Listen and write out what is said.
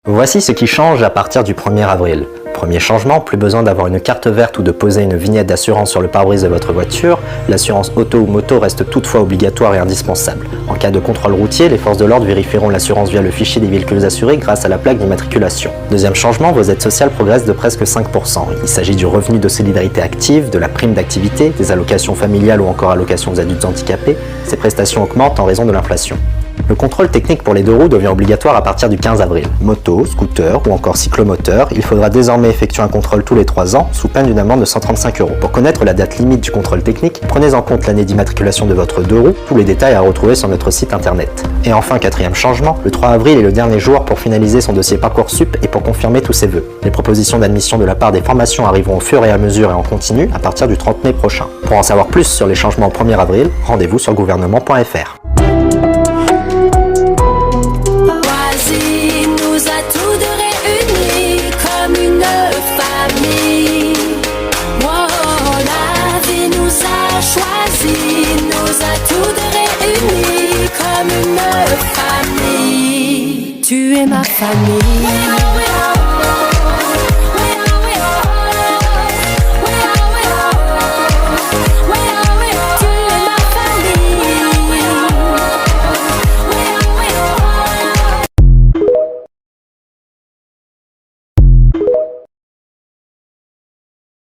Voici ce qui change à partir du 1er avril. Premier changement, plus besoin d'avoir une carte verte ou de poser une vignette d'assurance sur le pare-brise de votre voiture. L'assurance auto ou moto reste toutefois obligatoire et indispensable. En cas de contrôle routier, les forces de l'ordre vérifieront l'assurance via le fichier des véhicules assurés grâce à la plaque d'immatriculation. Deuxième changement, vos aides sociales progressent de presque 5%. Il s'agit du revenu de solidarité active, de la prime d'activité, des allocations familiales ou encore allocations aux adultes handicapés. Ces prestations augmentent en raison de l'inflation. Le contrôle technique pour les deux roues devient obligatoire à partir du 15 avril. Moto, scooter ou encore cyclomoteur, il faudra désormais effectuer un contrôle tous les 3 ans sous peine d'une amende de 135 €. Pour connaître la date limite du contrôle technique, prenez en compte l'année d'immatriculation de votre deux roues, tous les détails à retrouver sur notre site internet. Et enfin, quatrième changement, le 3 avril est le dernier jour pour finaliser son dossier Parcoursup et pour confirmer tous ses vœux. Les propositions d'admission de la part des formations arriveront au fur et à mesure et en continu à partir du 30 mai prochain. Pour en savoir plus sur les changements au 1er avril, rendez-vous sur gouvernement.fr. Nous a tous réunis comme une famille. Tu es ma famille.